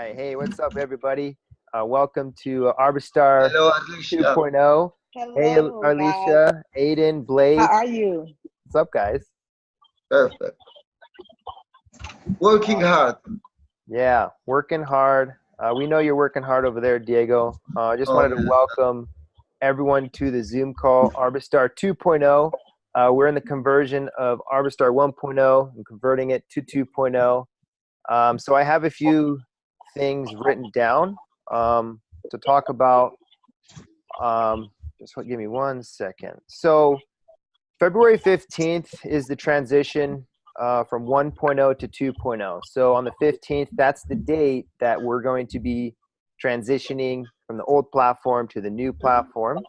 right. Hey, what's up, everybody? Welcome to Arbistar Hello, Alicia. 2.0. Hey, Hello, guys. Alicia, Aiden, Blaze. How are you? What's up, guys? Perfect. Working hard. Yeah, working hard. We know you're working hard over there, Diego. I just wanted to yeah. welcome everyone to the Zoom call, Arbistar 2.0. We're in the conversion of Arbistar 1.0 and converting it to 2.0. So I have a few things written down to talk about. Just give me 1 second. So February 15th is the transition from 1.0 to 2.0. So on the 15th, that's the date that we're going to be transitioning from the old platform to the new platform.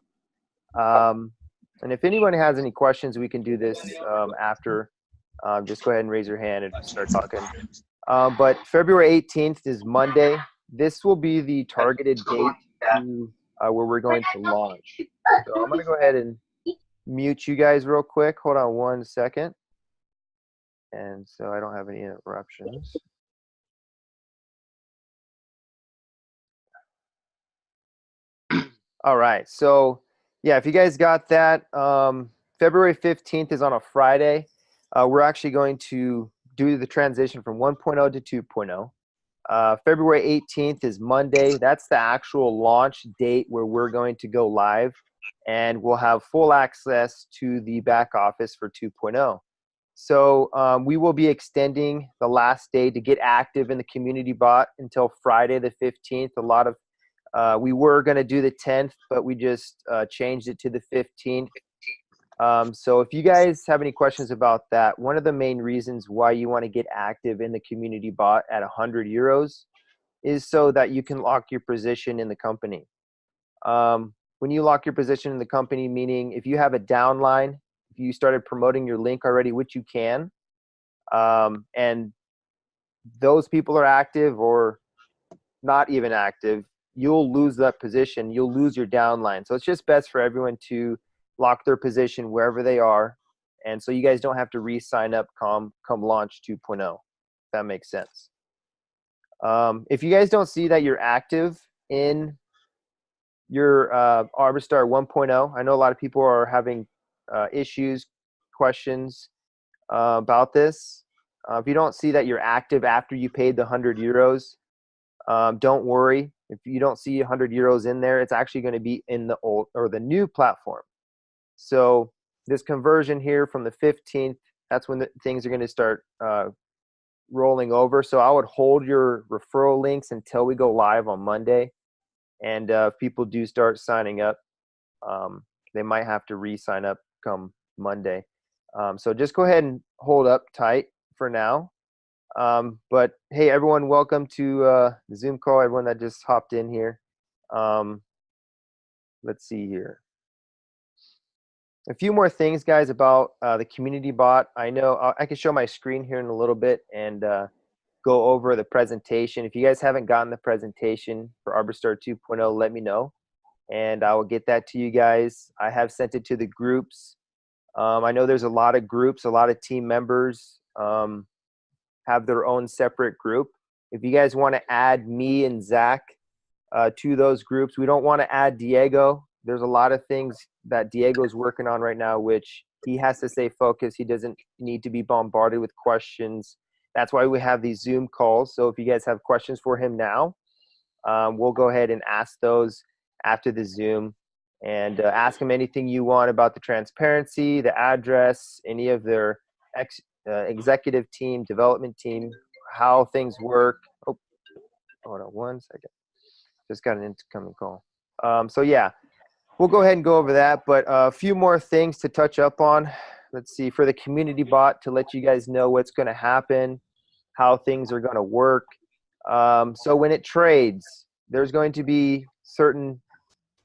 And if anyone has any questions, we can do this after. Just go ahead and raise your hand and start talking. But February 18th is Monday. This will be the targeted date to where we're going to launch. So I'm going to go ahead and mute you guys real quick. Hold on 1 second. And so I don't have any interruptions. All right. So yeah, if you guys got that, February 15th is on a Friday. We're actually going to do the transition from 1.0 to 2.0. February 18th is Monday. That's the actual launch date where we're going to go live, and we'll have full access to the back office for 2.0. So we will be extending the last day to get active in the community bot until Friday the 15th. A lot of we were going to do the 10th, but we just changed it to the 15th. So if you guys have any questions about that, one of the main reasons why you want to get active in the community bot at 100 euros is so that you can lock your position in the company. When you lock your position in the company, meaning if you have a downline, if you started promoting your link already, which you can, and those people are active or not even active, you'll lose that position. You'll lose your downline. So it's just best for everyone to lock their position wherever they are, and so you guys don't have to re-sign up come launch 2.0. If that makes sense. If you guys don't see that you're active in your Arbistar 1.0, I know a lot of people are having issues, questions about this. If you don't see that you're active after you paid the 100 euros, don't worry. If you don't see 100 euros in there, it's actually going to be in the old or the new platform. So this conversion here from the 15th, that's when things are going to start rolling over. So I would hold your referral links until we go live on Monday. And if people do start signing up, they might have to re-sign up come Monday. So just go ahead and hold up tight for now. But hey, everyone, welcome to the Zoom call, everyone that just hopped in here. Let's see here. A few more things, guys, about the community bot. I know I can show my screen here in a little bit and go over the presentation. If you guys haven't gotten the presentation for Arbistar 2.0, let me know, and I will get that to you guys. I have sent it to the groups. I know there's a lot of groups, a lot of team members have their own separate group. If you guys want to add me and Zach to those groups, we don't want to add Diego. There's a lot of things that Diego's working on right now, which he has to stay focused. He doesn't need to be bombarded with questions. That's why we have these Zoom calls. So if you guys have questions for him now, we'll go ahead and ask those after the Zoom, and ask him anything you want about the transparency, the address, any of their executive team, development team, how things work. Oh, hold on 1 second. Just got an incoming call. So yeah, we'll go ahead and go over that, but a few more things to touch up on. Let's see, for the community bot, to let you guys know what's going to happen, how things are going to work. So when it trades, there's going to be certain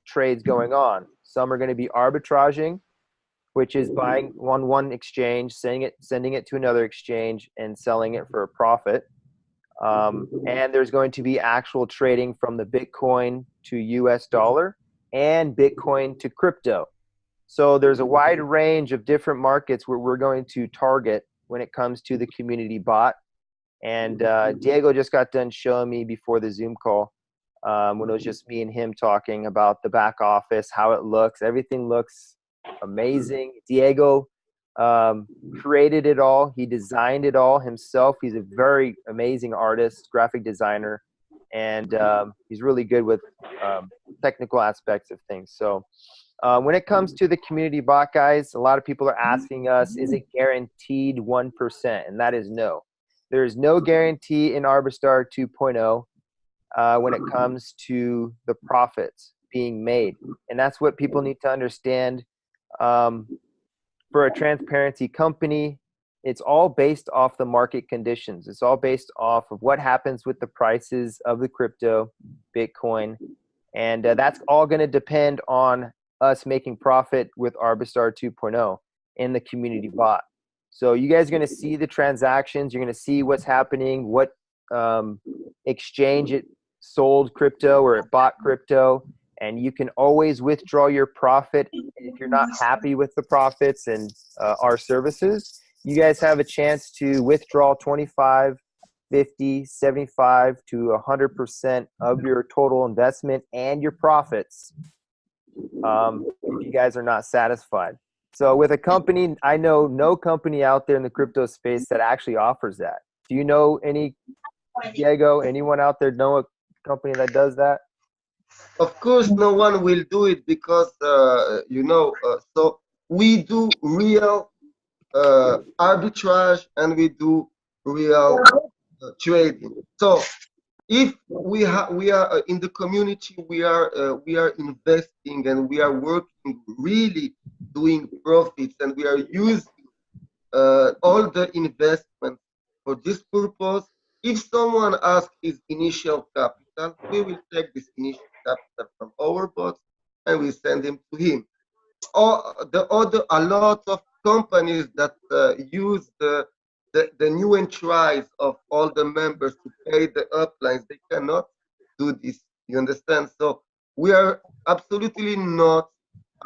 trades going on. Some are going to be arbitraging, which is buying on one exchange, sending it to another exchange, and selling it for a profit. And there's going to be actual trading from the Bitcoin to US dollar and Bitcoin to crypto. So there's a wide range of different markets where we're going to target when it comes to the community bot. And Diego just got done showing me before the Zoom call when it was just me and him talking about the back office, how it looks. Everything looks amazing. Diego created it all. He designed it all himself. He's a very amazing artist, graphic designer, and he's really good with technical aspects of things. So when it comes to the community bot, guys, a lot of people are asking us, is it guaranteed 1%? And that is no. There is no guarantee in Arbistar 2.0 when it comes to the profits being made. And that's what people need to understand. For a transparency company, it's all based off the market conditions. It's all based off of what happens with the prices of the crypto, Bitcoin. And that's all going to depend on us making profit with Arbistar 2.0 in the community bot. So you guys are going to see the transactions. You're going to see what's happening, what exchange it sold crypto or it bought crypto. And you can always withdraw your profit. If you're not happy with the profits and our services, you guys have a chance to withdraw 25, 50, 75 to 100% of your total investment and your profits if you guys are not satisfied. So with a company, I know no company out there in the crypto space that actually offers that. Do you know any, Diego, anyone out there know a company that does that? Of course, no one will do it because, so we do real arbitrage and we do real trading. So if we are in the community, we are investing and we are working, really doing profits, and we are using all the investments for this purpose. If someone asks his initial capital, we will take this initial capital from our bots and we send him to him. Or a lot of companies that use the new entries of all the members to pay the uplines, they cannot do this. You understand? So we are absolutely not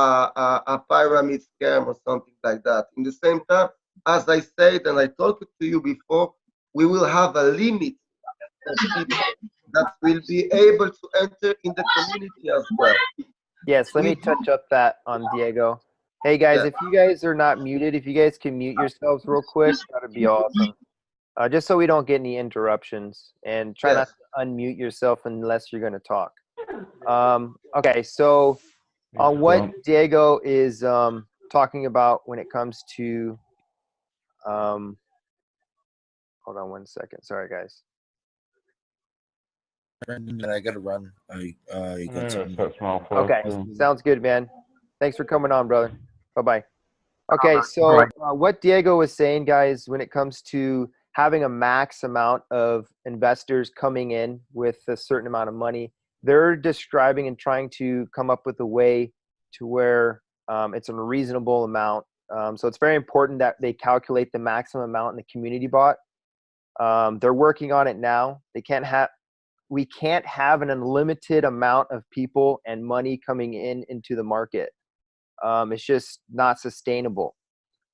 a pyramid scam or something like that. In the same time, as I said and I talked to you before, we will have a limit of people that will be able to enter in the community as well. Yes, let me touch up that on Diego. Hey guys, Yeah. if you guys are not muted, if you guys can mute yourselves real quick, that'd be awesome. Just so we don't get any interruptions, and try not to unmute yourself unless you're going to talk. Okay, so on what Diego is talking about when it comes to, hold on one second. Sorry, guys. I gotta run. I got some. Okay, sounds good, man. Thanks for coming on, brother. Bye-bye. Okay, so what Diego was saying, guys, when it comes to having a max amount of investors coming in with a certain amount of money, they're describing and trying to come up with a way to where it's a reasonable amount. So it's very important that they calculate the maximum amount in the community bot. They're working on it now. We can't have an unlimited amount of people and money coming into the market. It's just not sustainable.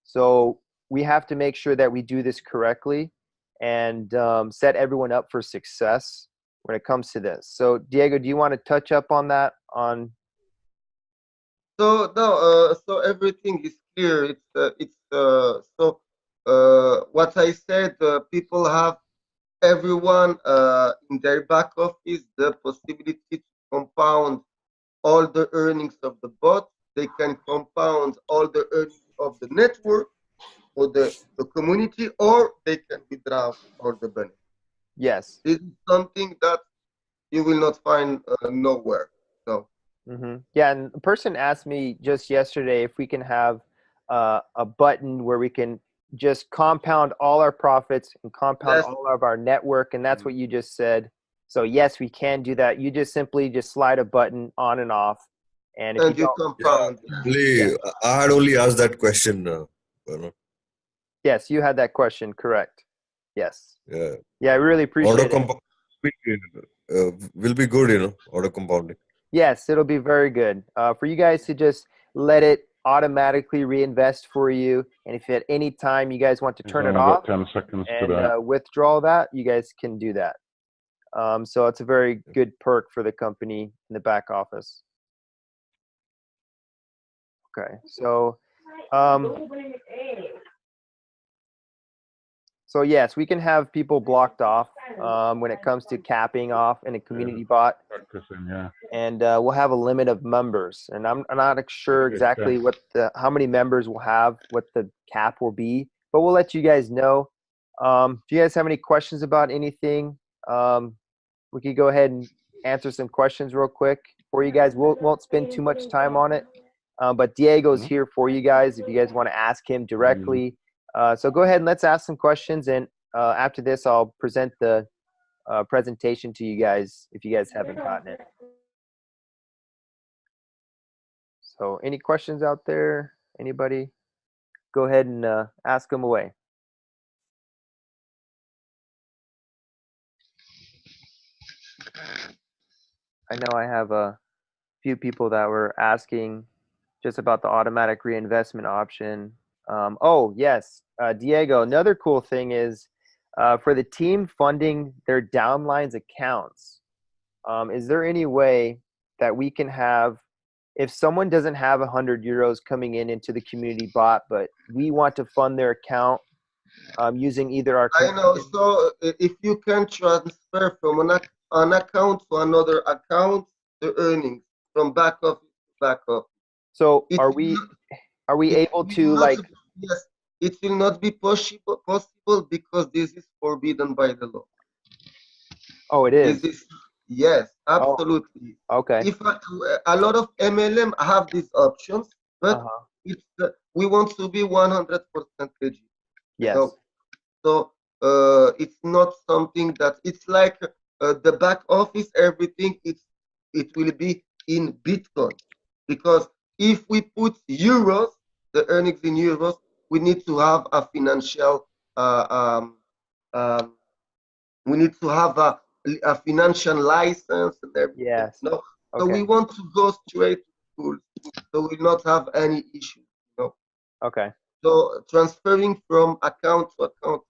So we have to make sure that we do this correctly and set everyone up for success when it comes to this. So Diego, do you want to touch up on that? So no, so everything is clear. What I said, people have, everyone in their back office, the possibility to compound all the earnings of the bot. They can compound all the earnings of the network or the community, or they can withdraw all the benefits. Yes. This is something that you will not find nowhere. So. Yeah, and a person asked me just yesterday if we can have a button where we can just compound all our profits and compound all of our network, and that's what you just said. So yes, we can do that. You just simply slide a button on and off, and if you compound. I had only asked that question. Yes, you had that question, correct? Yes. Yeah. Yeah, I really appreciate it. Will be good, auto compounding. Yes, it'll be very good for you guys to just let it automatically reinvest for you. And if at any time you guys want to turn it only off got 10 seconds to and that. withdraw that, you guys can do that. So it's a very good perk for the company in the back office. Okay, so so yes, we can have people blocked off when it comes to capping off in a community bot, Yeah. and we'll have a limit of members. And I'm not sure exactly what how many members we'll have, what the cap will be, but we'll let you guys know. If you guys have any questions about anything, we could go ahead and answer some questions real quick for you guys. Won't spend too much time on it, but Diego's here for you guys if you guys want to ask him directly. So go ahead and let's ask some questions, and after this I'll present the presentation to you guys if you guys haven't gotten it. So any questions out there? Anybody? Go ahead and ask them away. I know I have a few people that were asking just about the automatic reinvestment option. Oh, yes, Diego, another cool thing is for the team funding their downlines accounts, is there any way that we can have, if someone doesn't have 100 euros coming into the community bot, but we want to fund their account using either our... I know, so if you can transfer from an account to another account, the earnings from back office to back office. So are we able to, like... Yes, it will not be possible because this is forbidden by the law. Oh, it is? Yes, absolutely. Oh, okay. If a lot of MLM have these options, but we want to be 100% legit. Yes. So it's not something that it's like the back office, everything it will be in Bitcoin, because if we put euros, the earnings in euros, we need to have a financial we need to have a financial license and everything. Yes. No? Okay. So we want to go straight to school, so we not have any issues. Okay. So transferring from account to account,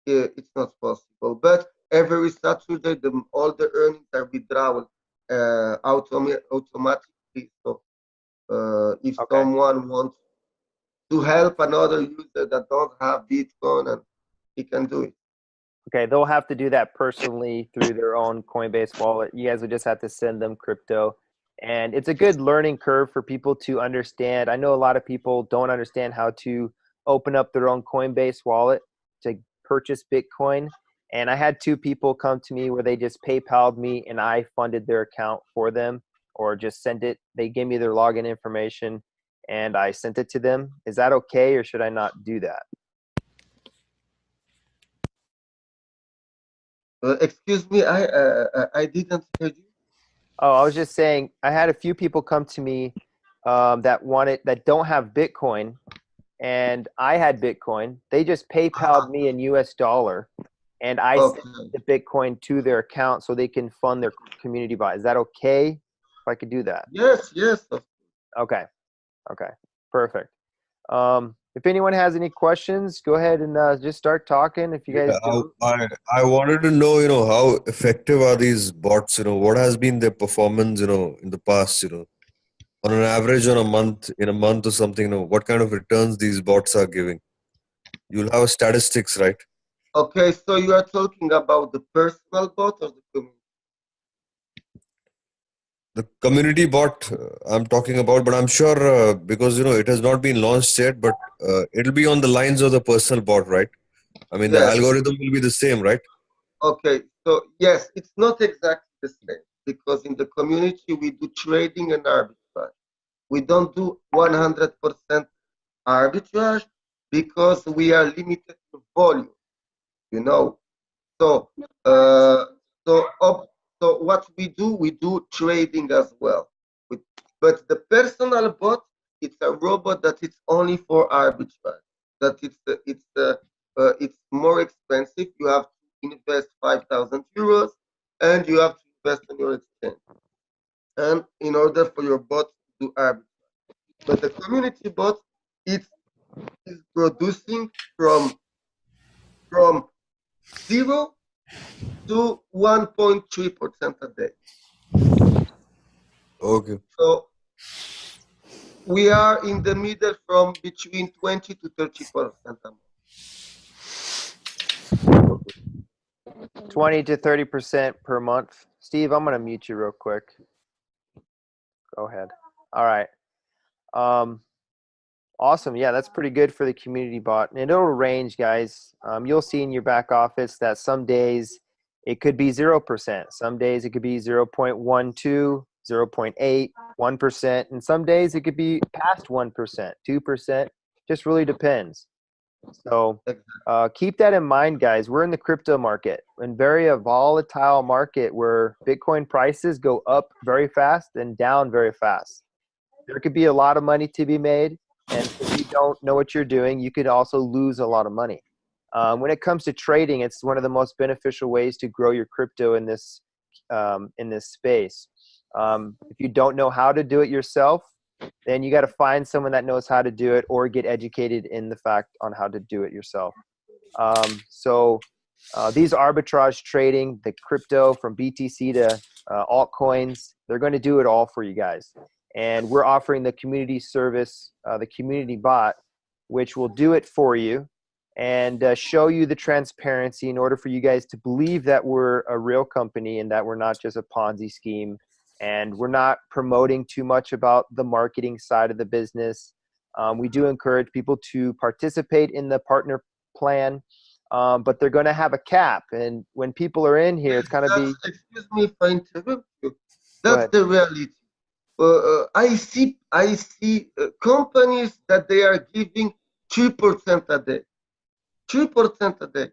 it's not possible. But every Saturday, all the earnings are withdrawn automatically. So if someone wants to help another user that don't have Bitcoin, and he can do it. Okay, they'll have to do that personally through their own Coinbase wallet. You guys would just have to send them crypto. And it's a good learning curve for people to understand. I know a lot of people don't understand how to open up their own Coinbase wallet to purchase Bitcoin. And I had two people come to me where they just PayPal'd me and I funded their account for them, or just sent it. They gave me their login information and I sent it to them. Is that okay, or should I not do that? Excuse me, I didn't hear you. Oh, I was just saying, I had a few people come to me that don't have Bitcoin, and I had Bitcoin. They just PayPal'd me in US dollar, and I sent the Bitcoin to their account so they can fund their community bot. Is that okay if I could do that? Yes, yes. Okay, okay, perfect. If anyone has any questions, go ahead and just start talking. If you guys don't. I wanted to know, how effective are these bots? What has been their performance, in the past, on an average in a month or something, what kind of returns these bots are giving? You'll have statistics, right? Okay, so you are talking about the personal bot or the community? The community bot I'm talking about, but I'm sure because it has not been launched yet, but it'll be on the lines of the personal bot, right? I mean, the algorithm will be the same, right? Okay, so yes, it's not exactly the same, because in the community we do trading and arbitrage. We don't do 100% arbitrage because we are limited to volume, So so what we do trading as well. But the personal bot, it's a robot that it's only for arbitrage. That it's more expensive. You have to invest 5,000 euros, and you have to invest in your exchange. And in order for your bot to do arbitrage. But the community bot is producing from 0 to 1.3% a day. Okay. So we are in the middle from between 20 to 30% a month. 20 to 30% per month. Steve, I'm going to mute you real quick. Go ahead. All right. Awesome. Yeah, that's pretty good for the community bot. And it'll range, guys. You'll see in your back office that some days it could be 0%. Some days it could be 0.12, 0.8, 1%. And some days it could be past 1%, 2%. Just really depends. So keep that in mind, guys. We're in the crypto market, in very a volatile market where Bitcoin prices go up very fast and down very fast. There could be a lot of money to be made, and if you don't know what you're doing, you could also lose a lot of money. When it comes to trading, it's one of the most beneficial ways to grow your crypto in this space. If you don't know how to do it yourself, then you got to find someone that knows how to do it or get educated in the fact on how to do it yourself. These arbitrage trading, the crypto from BTC to altcoins, they're going to do it all for you guys. And we're offering the community service, the community bot, which will do it for you and show you the transparency in order for you guys to believe that we're a real company and that we're not just a Ponzi scheme. And we're not promoting too much about the marketing side of the business. We do encourage people to participate in the partner plan, but they're going to have a cap. And when people are in here, it's going to be... Excuse me if I interrupt you. That's the reality. I see companies that they are giving 3% a day. 3% a day.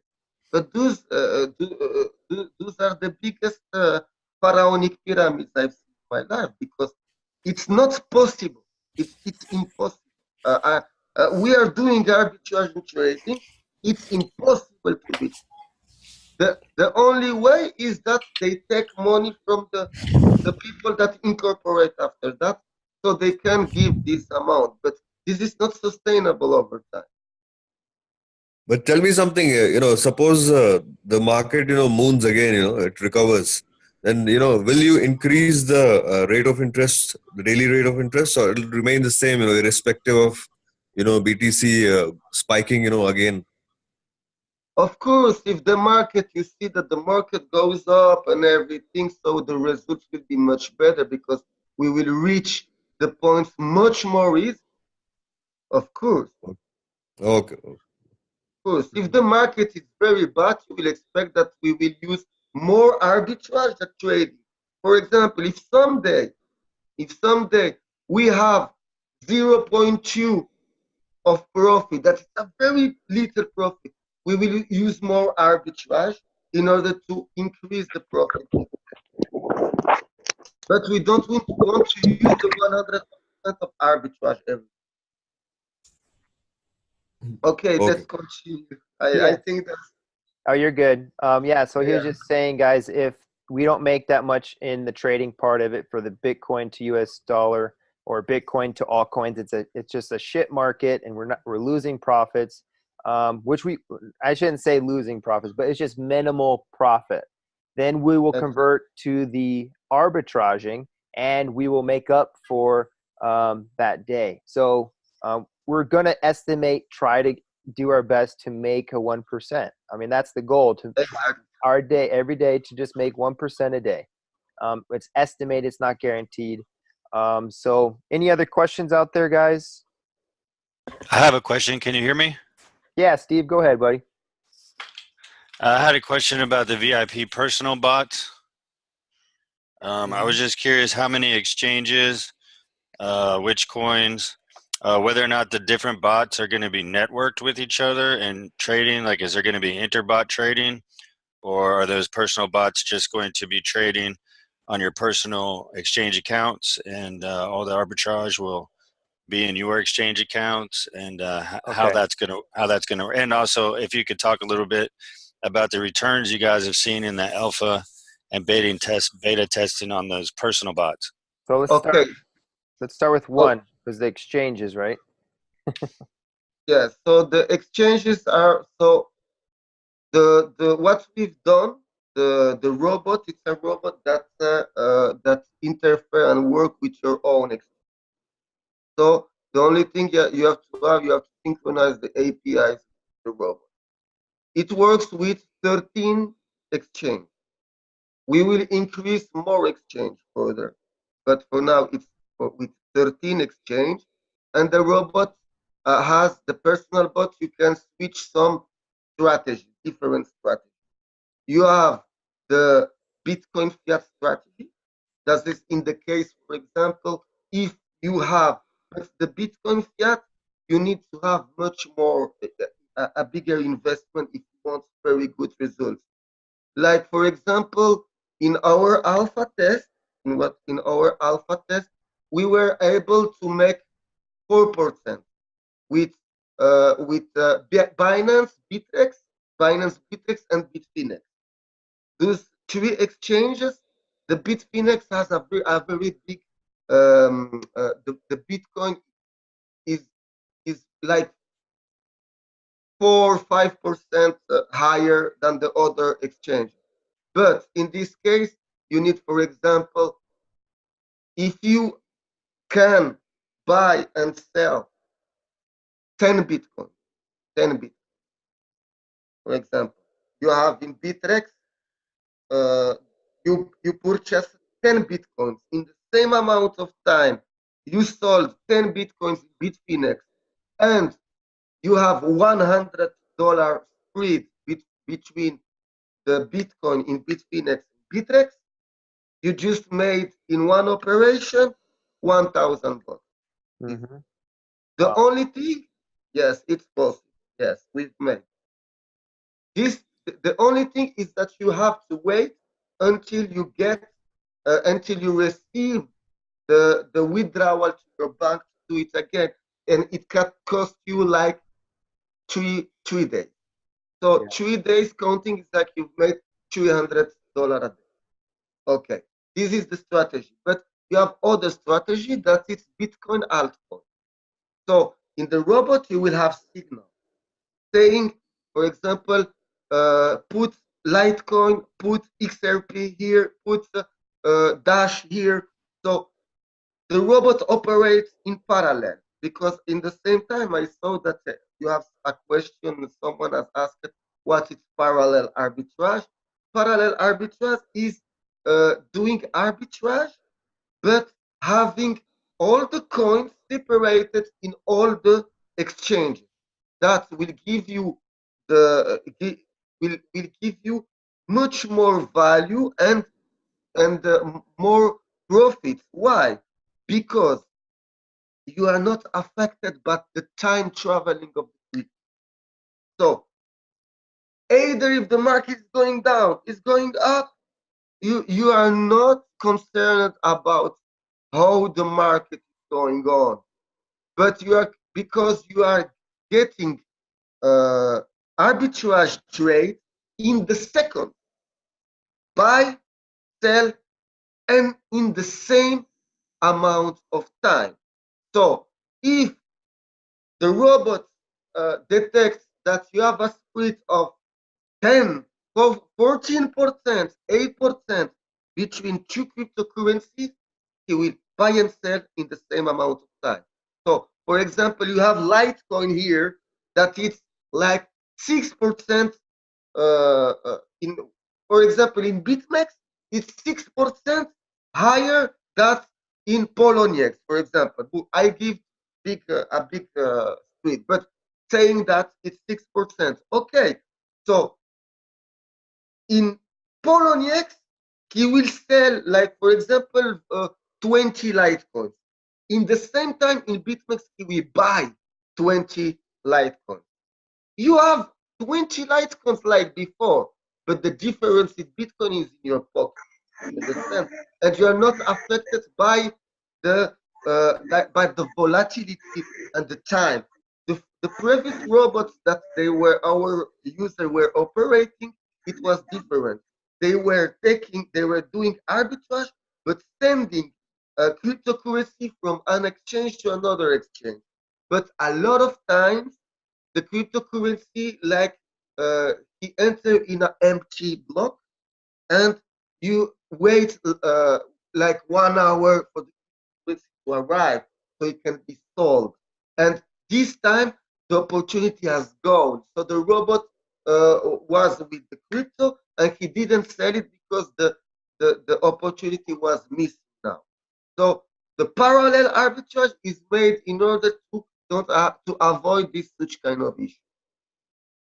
But those are the biggest pharaonic pyramids I've seen in my life, because it's not possible. It's impossible. We are doing arbitrage and trading. It's impossible to beat. The only way is that they take money from the people that incorporate after that, so they can give this amount. But this is not sustainable over time. But tell me something, suppose the market, moons again, it recovers. Then, will you increase the rate of interest, the daily rate of interest, or it'll remain the same, irrespective of, BTC spiking, again? Of course, if the market, you see that the market goes up and everything, so the results will be much better because we will reach the points much more easy. Of course. Okay. Of course, if the market is very bad, you will expect that we will use more arbitrage than trading. For example, if someday we have 0.2 of profit, that is a very little profit, we will use more arbitrage in order to increase the profit. But we don't want to use the 100% of arbitrage every. Okay, let's continue. I think that's... Oh, you're good. So he was just saying, guys, if we don't make that much in the trading part of it for the Bitcoin to US dollar or Bitcoin to altcoins, it's just a shit market, and we're losing profits. I shouldn't say losing profits, but it's just minimal profit. Then we will convert to the arbitraging, and we will make up for that day. So we're going to try to do our best to make a 1%. I mean, that's the goal, to every day to just make 1% a day. It's estimated, it's not guaranteed. So any other questions out there, guys? I have a question. Can you hear me? Yeah, Steve, go ahead, buddy. I had a question about the VIP personal bots. I was just curious how many exchanges, which coins, whether or not the different bots are going to be networked with each other and trading. Like, is there going to be interbot trading, or are those personal bots just going to be trading on your personal exchange accounts, and all the arbitrage will be in your exchange accounts, and how that's gonna, and also if you could talk a little bit about the returns you guys have seen in the alpha and beta testing on those personal bots. So let's start with one. was the exchanges, right? Yes. So the exchanges are the what we've done. The robot, it's a robot that interfere and work with your own exchange. So the only thing you have to synchronize the APIs with the robot. It works with 13 exchange. We will increase more exchange further, but for now it's with 13 exchange, and the robot has the personal bot. You can switch some strategy, different strategy. You have the Bitcoin fiat strategy. That is in the case, for example, if you have the Bitcoin fiat, you need to have much more, a bigger investment if you want very good results. Like, for example, in our alpha test, we were able to make 4% with Binance, Bittrex, and Bitfinex. Those three exchanges, the Bitfinex has a very big, the Bitcoin is like 4 or 5% higher than the other exchange. But in this case, you need, for example, if you can buy and sell 10 Bitcoin, for example, you have in Bitrex, you purchase 10 Bitcoins in the same amount of time. You sold 10 Bitcoins in Bitfinex, and you have $100 spread between the Bitcoin in Bitfinex and Bitrex. You just made in one operation $1,000. Mm-hmm. The Wow. only thing, yes, it's possible. Yes, we've made this. The only thing is that you have to wait until you get, until you receive the withdrawal to your bank to do it again, and it can cost you like three days. So Yeah. 3 days counting is like you've made $300 a day. Okay, this is the strategy, but you have other strategy that is Bitcoin altcoin. So in the robot, you will have signal saying, for example, put Litecoin, put XRP here, put Dash here. So the robot operates in parallel, because in the same time I saw that you have a question, someone has asked what is parallel arbitrage. Parallel arbitrage is doing arbitrage, but having all the coins separated in all the exchanges. That will give you will give you much more value and more profit. Why? Because you are not affected by the time traveling of the crypto. So either if the market is going down, it's going up, you are not concerned about how the market is going on, but you are, because you are getting arbitrage trade in the second, buy, sell, and in the same amount of time. So if the robot detects that you have a spread of 10, 14%, 8% between two cryptocurrencies, he will buy and sell in the same amount of time. So, for example, you have Litecoin here that it's like 6% in, for example, in BitMEX, it's 6% higher than in Poloniex, for example. I give a big split, but saying that it's 6%. Okay, so in Poloniex, he will sell, like, for example, 20 Litecoins. In the same time, in BitMEX, he will buy 20 Litecoins. You have 20 Litecoins like before, but the difference is Bitcoin is in your pocket. You understand? And you are not affected by the volatility and the time. The previous robots that our users were operating, it was different. They were doing arbitrage, but sending cryptocurrency from an exchange to another exchange. But a lot of times, the cryptocurrency, like he entered in an empty block, and you wait like 1 hour for the cryptocurrency to arrive so it can be sold. And this time, the opportunity has gone. So the robot was with the crypto, and he didn't sell it because the opportunity was missing now. So the parallel arbitrage is made in order to to avoid this such kind of issue.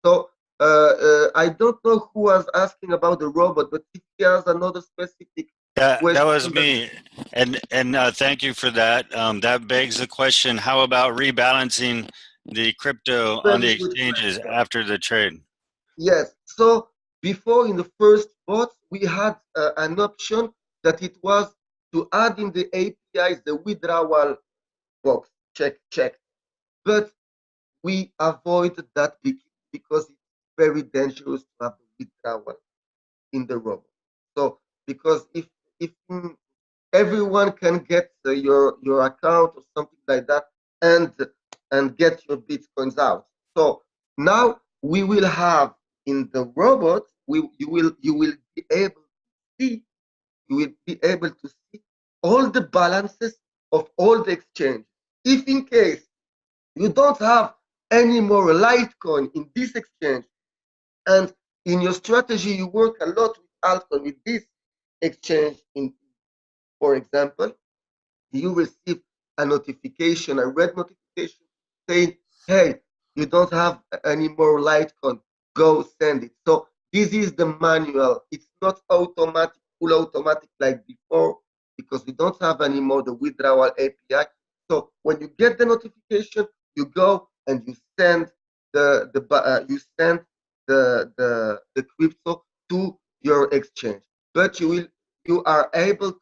So I don't know who was asking about the robot, but if he has another specific That question, was me, and thank you for that. That begs the question: how about rebalancing the crypto on the very good exchanges question. after the trade? Yes. So before in the first bot, we had an option that it was to add in the APIs the withdrawal box, check. But we avoided that because it's very dangerous to have the withdrawal in the robot. So because if everyone can get your account or something like that and get your bitcoins out. So now we will have in the robot you will be able to see all the balances of all the exchange. If in case you don't have any more Litecoin in this exchange, and in your strategy you work a lot with altcoin with this exchange, for example, you receive a notification, a red notification saying, hey, you don't have any more Litecoin, go send it. So this is the manual. It's not automatic, full automatic like before, because we don't have anymore the withdrawal API. So when you get the notification, you go and you send the crypto to your exchange. But you are able to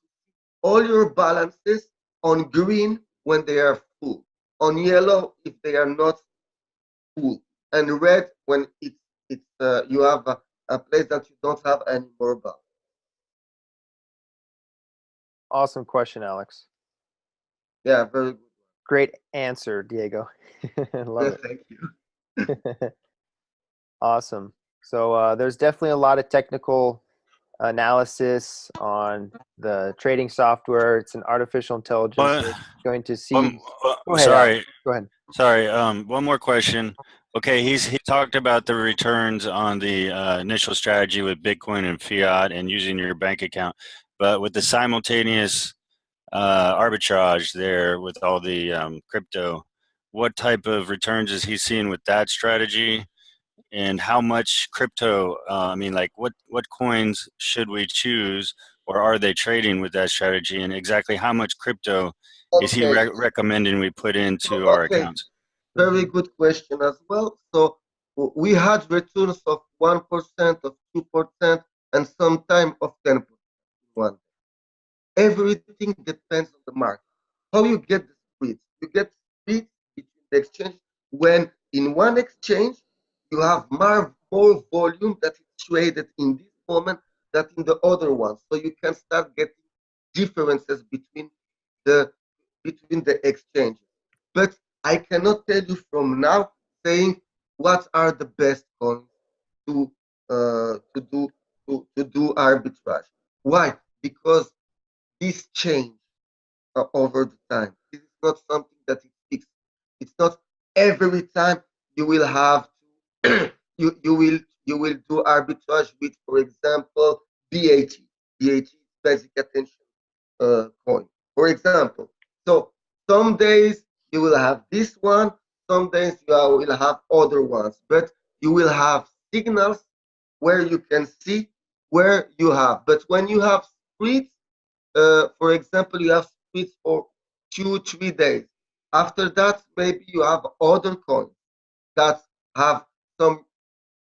all your balances on green when they are full, on yellow if they are not full, and red when you have a place that you don't have any more balance. Awesome question, Alex. Yeah, very good. Great answer, Diego. Love Thank you. it. Awesome. So there's definitely a lot of technical analysis on the trading software. It's an artificial intelligence. Well, We're going to see. Go ahead, sorry, Alex. Go ahead. sorry. One more question. Okay, he talked about the returns on the initial strategy with Bitcoin and fiat and using your bank account, but with the simultaneous arbitrage there with all the crypto, what type of returns is he seeing with that strategy? And how much crypto, I mean, like what coins should we choose, or are they trading with that strategy? And exactly how much crypto is he Okay. recommending we put into our Okay. accounts? Very good question as well. So we had returns of 1%, of 2%, and sometime of 10%. Everything depends on the market. How you get the spreads? You get spreads between the exchange when in one exchange you have more volume that is traded in this moment than in the other one. So you can start getting differences between the exchanges. But I cannot tell you from now saying what are the best coins to do arbitrage. Why? Because this change over the time. This is not something that is fixed. It's not every time you will have you will do arbitrage with, for example, BAT. BAT is basic attention coin, for example. So some days you will have this one, some days you will have other ones, but you will have signals where you can see where you have. But when you have spreads, for example, you have spreads for 2-3 days. After that, maybe you have other coins that have some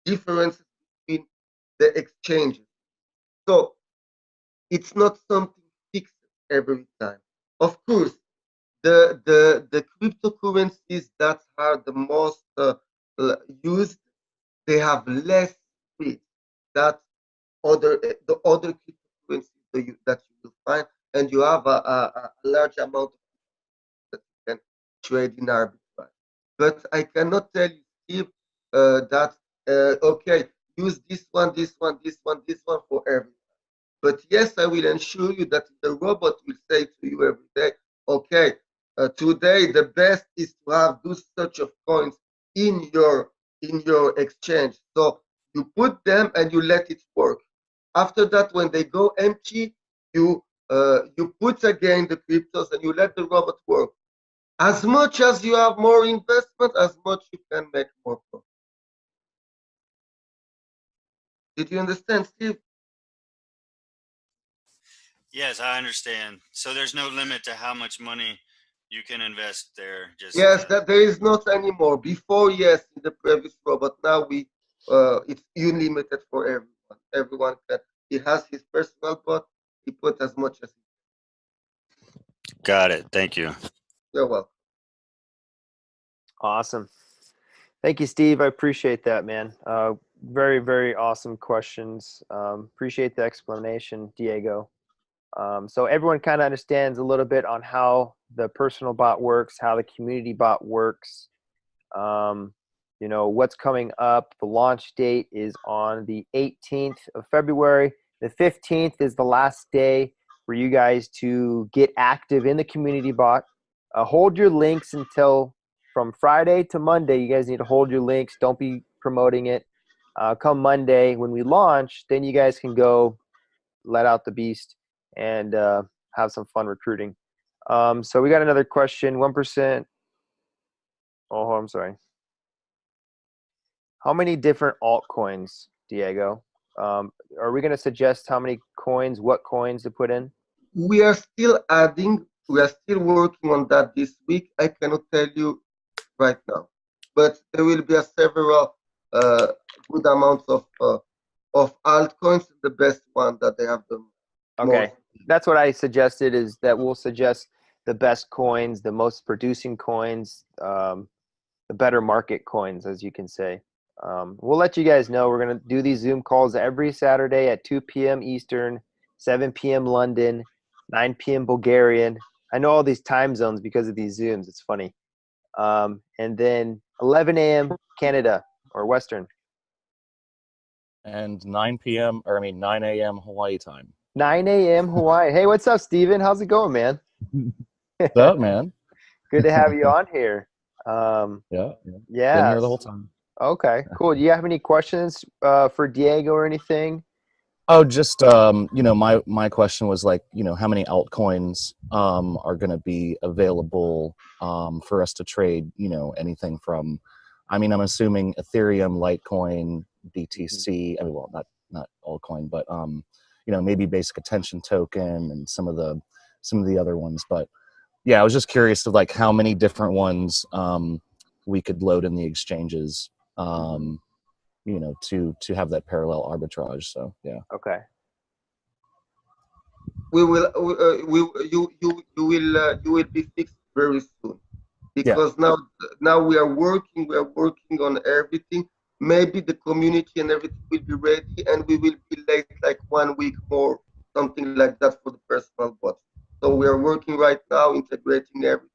differences between the exchanges. So it's not something fixed every time. Of course, the cryptocurrencies that are the most used, they have less spreads that the other cryptocurrencies that you will find. and you have a large amount that you can trade in arbitrage. But I cannot tell you, Steve, that okay, use this one, this one, this one, this one for everything. But yes, I will ensure you that the robot will say to you every day, okay, today the best is to have those such of coins in your exchange. So you put them and you let it work. After that, when they go empty, you put again the cryptos and you let the robot work. As much as you have more investment, as much you can make more profit. Did you understand, Steve? Yes, I understand. So there's no limit to how much money you can invest there. Just Yes, that there is not anymore. Before, yes, in the previous robot. Now it's unlimited for everyone. Everyone can. He has his personal bot. He put as much as he. got it. Thank you. You're welcome. Awesome. Thank you, Steve. I appreciate that, man. Very, very awesome questions. Appreciate the explanation, Diego. So everyone kind of understands a little bit on how the personal bot works, how the community bot works. You know, what's coming up. The launch date is on the 18th of February. The 15th is the last day for you guys to get active in the community bot. Hold your links until from Friday to Monday. You guys need to hold your links. Don't be promoting it. Come Monday when we launch, then you guys can go let out the beast and have some fun recruiting. So we got another question. 1%. Oh, I'm sorry. How many different altcoins, Diego? Are we going to suggest how many coins, what coins to put in? We are still adding. We are still working on that this week. I cannot tell you right now, but there will be a several good amounts of altcoins. The best one that they have the Okay, most. that's what I suggested. Is that we'll suggest the best coins, the most producing coins, the better market coins, as you can say. We'll let you guys know. We're going to do these Zoom calls every Saturday at 2 p.m. Eastern, 7 p.m. London, 9 p.m. Bulgarian. I know all these time zones because of these Zooms. It's funny. And then 11 a.m. Canada or Western. And 9 a.m. Hawaii time. 9 a.m. Hawaii. Hey, what's up, Steven? How's it going, man? What's up, man? Good to have you on here. Yeah. Been Yeah. here the whole time. Okay, cool. Do you have any questions for Diego or anything? Oh, just my question was like, how many altcoins are going to be available for us to trade? Anything from, I'm assuming Ethereum, Litecoin, BTC. I mean, well, not altcoin, but maybe basic attention token and some of the other ones. But yeah, I was just curious to like how many different ones we could load in the exchanges. To have that parallel arbitrage. So yeah. Okay. You will be fixed very soon, because now we are working on everything. Maybe the community and everything will be ready, and we will be late like 1 week more, something like that, for the personal bot. So we are working right now, integrating everything,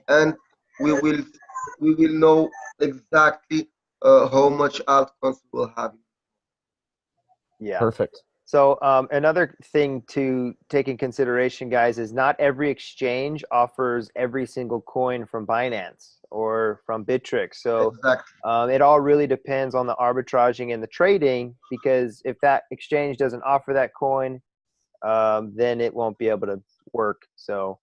and we will know exactly how much outcomes we will have. Yeah. Perfect. So another thing to take in consideration, guys, is not every exchange offers every single coin from Binance or from Bittrex. So Exactly. it all really depends on the arbitraging and the trading, because if that exchange doesn't offer that coin, then it won't be able to work. So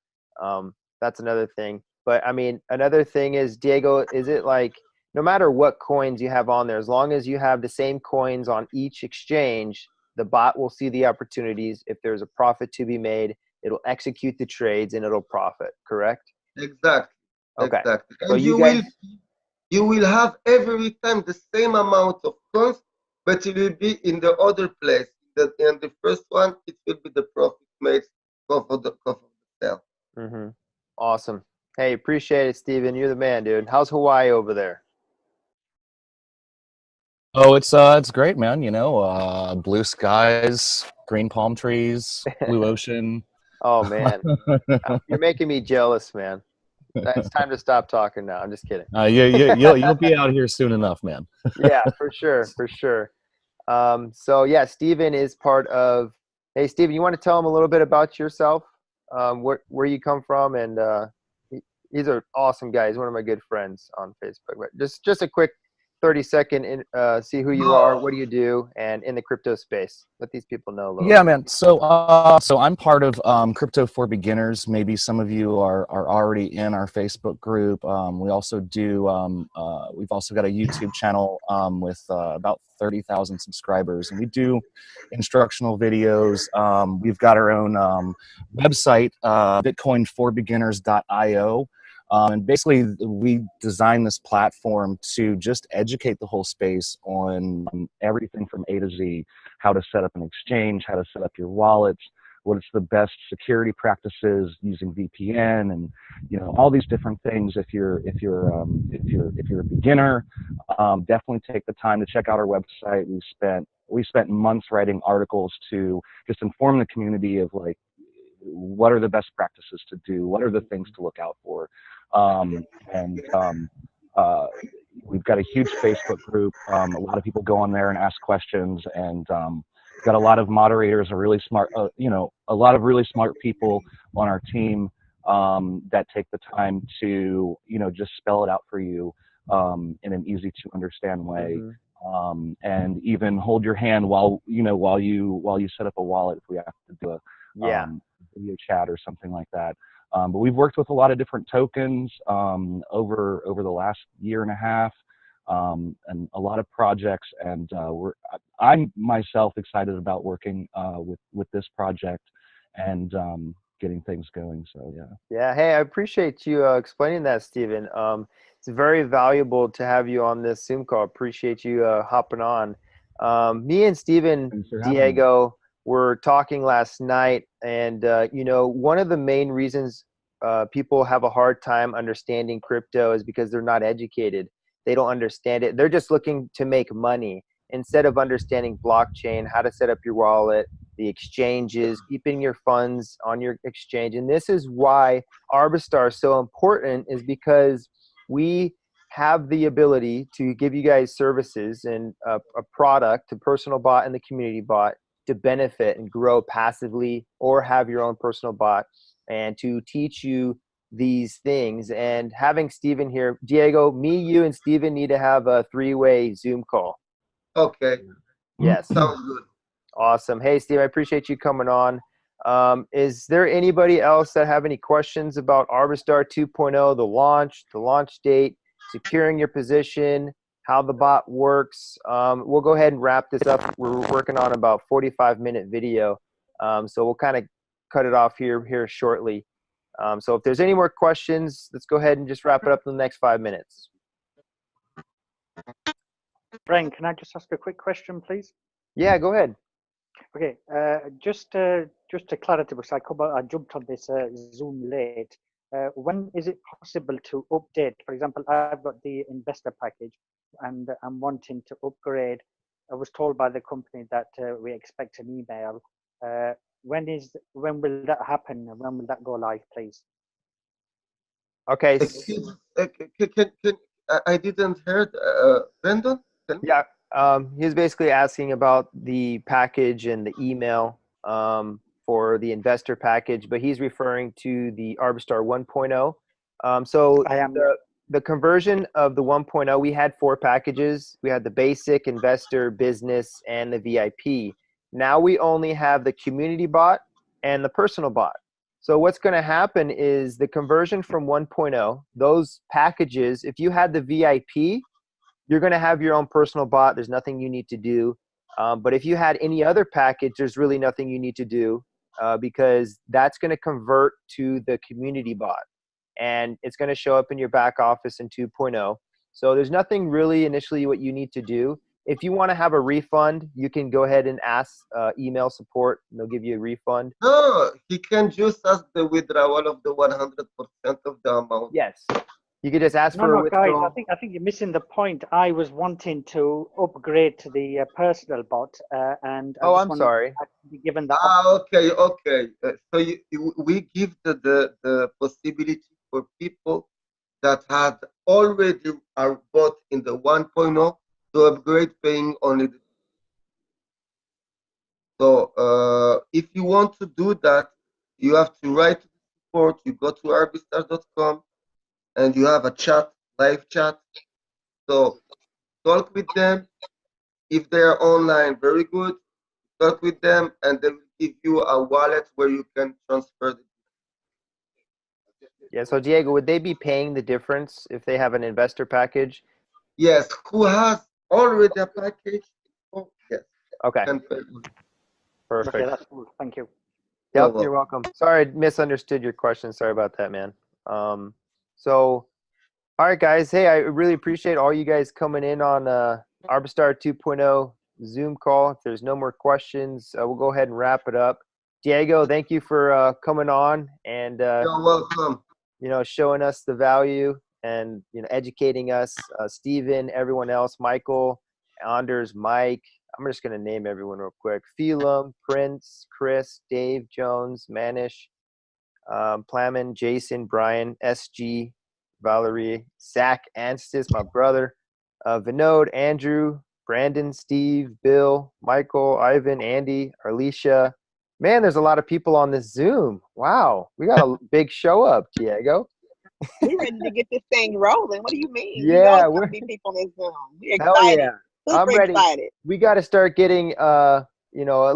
that's another thing. But I mean, another thing is, Diego, is it like no matter what coins you have on there, as long as you have the same coins on each exchange, the bot will see the opportunities. If there's a profit to be made, it'll execute the trades and it'll profit, correct? Exactly. Okay. Exactly. So And you will have every time the same amount of coins, but it will be in the other place. In the first one, it will be the profit made cover the sale. Mm-hmm. Awesome. Hey, appreciate it, Steven. You're the man, dude. How's Hawaii over there? Oh, it's great, man. Blue skies, green palm trees, blue ocean. Oh man, you're making me jealous, man. It's time to stop talking now. I'm just kidding. You'll be out here soon enough, man. Yeah, for sure, for sure. So yeah, Steven is part of. Hey, Steven, you want to tell him a little bit about yourself, where you come from, and he's an awesome guy. He's one of my good friends on Facebook. But just a quick 30-second, see who you are, what do you do, and in the crypto space. Let these people know a little. Yeah, bit. man. So I'm part of Crypto for Beginners. Maybe some of you are already in our Facebook group. We also do. We've also got a YouTube channel with about 30,000 subscribers, and we do instructional videos. We've got our own website, bitcoinforbeginners.io. And basically, we designed this platform to just educate the whole space on everything from A to Z. How to set up an exchange, how to set up your wallets, what's the best security practices using VPN, and all these different things. If you're a beginner, definitely take the time to check out our website. We spent months writing articles to just inform the community of like what are the best practices to do, what are the things to look out for, we've got a huge Facebook group. A lot of people go on there and ask questions, and got a lot of moderators, a really smart, a lot of really smart people on our team that take the time to, just spell it out for you in an easy to understand way, and even hold your hand while you set up a wallet if we have to do a video chat or something like that. But we've worked with a lot of different tokens over the last year and a half, and a lot of projects. And I'm myself excited about working with this project and getting things going. So yeah. Yeah. Hey, I appreciate you explaining that, Steven. It's very valuable to have you on this Zoom call. Appreciate you hopping on. Me and Steven Diego were talking last night, and one of the main reasons people have a hard time understanding crypto is because they're not educated. They don't understand it. They're just looking to make money instead of understanding blockchain, how to set up your wallet, the exchanges, keeping your funds on your exchange. And this is why Arbistar is so important, is because we have the ability to give you guys services and a product, a personal bot and the community bot, to benefit and grow passively, or have your own personal bot and to teach you these things. And having Steven here, Diego, me, you, and Steven need to have a 3-way Zoom call. Okay. Yes. Sounds good. Awesome. Hey, Steve, I appreciate you coming on. Is there anybody else that have any questions about Arbistar 2.0, the launch date, securing your position, how the bot works? We'll go ahead and wrap this up. We're working on about 45-minute video. So we'll kind of cut it off here shortly. So if there's any more questions, let's go ahead and just wrap it up in the next 5 minutes. Brian, can I just ask a quick question, please? Yeah, go ahead. Okay, just to clarity, because I jumped on this Zoom late. When is it possible to update? For example, I've got the investor package, and I'm wanting to upgrade. I was told by the company that we expect an email. When will that happen? When will that go live, please? Okay. I didn't hear, Brandon? Yeah, he's basically asking about the package and the email for the investor package, but he's referring to the Arbistar 1.0. So the conversion of the 1.0, we had 4 packages. We had the basic, investor, business, and the VIP. Now we only have the community bot and the personal bot. So what's going to happen is the conversion from 1.0, those packages, if you had the VIP, you're going to have your own personal bot. There's nothing you need to do. But if you had any other package, there's really nothing you need to do because that's going to convert to the community bot. And it's going to show up in your back office in 2.0. So there's nothing really initially what you need to do. If you want to have a refund, you can go ahead and ask email support, and they'll give you a refund. No, he can just ask the withdrawal of the 100% of the amount. Yes. You could just ask No, for a no, guys, withdrawal. I think you're missing the point. I was wanting to upgrade to the personal bot, and I Oh, just I'm want sorry. to be given that option. Okay, okay. So we give the possibility for people that had already are bought in the 1.0 to upgrade, paying only the. So if you want to do that, you have to write to the support. You go to arbistar.com and you have a chat, live chat. So talk with them. If they are online, very good. Talk with them, and they will give you a wallet where you can transfer the. Yeah. So Diego, would they be paying the difference if they have an investor package? Yes, who has already a package? Oh, yes, Okay. can pay. Okay, Perfect. that's cool. Thank you. Yep, You're you're welcome. Sorry, I misunderstood your question. Sorry about that, man. So, all right, guys. Hey, I really appreciate all you guys coming in on Arbistar 2.0 Zoom call. If there's no more questions, we'll go ahead and wrap it up. Diego, thank you for coming on and You're welcome. showing us the value and educating us. Steven, everyone else, Michael, Anders, Mike. I'm just going to name everyone real quick. Phelan, Prince, Chris, Dave, Jones, Manish, Plamen, Jason, Brian, SG, Valerie, Zach, Anstis, my brother, Vinod, Andrew, Brandon, Steve, Bill, Michael, Ivan, Andy, Arlisha. Man, there's a lot of people on this Zoom. Wow. We got a big show up, Diego. We're ready to get this thing rolling. What do you mean? You know Yeah, it's gonna be people in this Zoom. We're hell excited. yeah. Super I'm ready. excited. We got to start getting at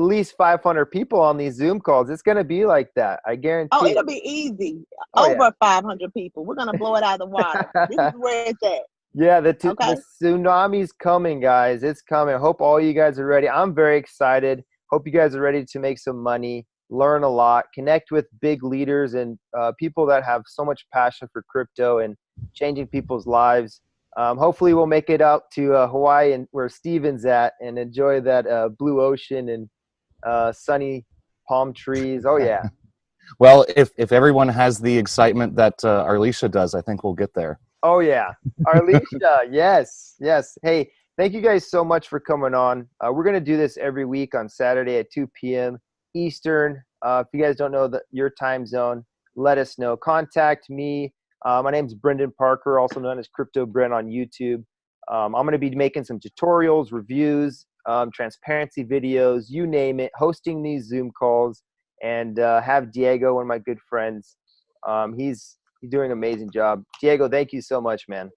least 500 people on these Zoom calls. It's going to be like that. I guarantee. Oh, it'll be easy. Oh, yeah. Over 500 people. We're gonna blow it out of the water. This is where it's at. Yeah, the Okay. tsunami's coming, guys. It's coming. I hope all you guys are ready. I'm very excited. Hope you guys are ready to make some money, learn a lot, connect with big leaders and people that have so much passion for crypto and changing people's lives. Hopefully we'll make it out to Hawaii and where Steven's at and enjoy that blue ocean and sunny palm trees. Oh, yeah. Well, if everyone has the excitement that Arlisha does, I think we'll get there. Oh, yeah. Arlisha, yes, yes. Hey, thank you guys so much for coming on. We're going to do this every week on Saturday at 2 p.m. Eastern. If you guys don't know your time zone, let us know. Contact me. My name's Brendan Parker, also known as Crypto Brent on YouTube. I'm going to be making some tutorials, reviews, transparency videos, you name it, hosting these Zoom calls, and have Diego, one of my good friends. He's doing an amazing job. Diego, thank you so much, man.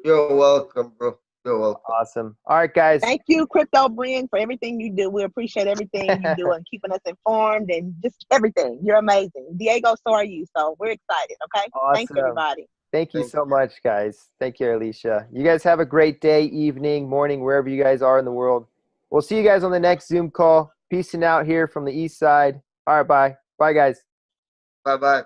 You're welcome, bro. You're welcome. Awesome. All right, guys. Thank you, Crypto Brand, for everything you do. We appreciate everything you do and keeping us informed and just everything. You're amazing. Diego, so are you. So we're excited, okay? Awesome. Thanks, everybody. Thank you so much, guys. Thank you, Alicia. You guys have a great day, evening, morning, wherever you guys are in the world. We'll see you guys on the next Zoom call. Peacing out here from the east side. All right, bye. Bye, guys. Bye-bye.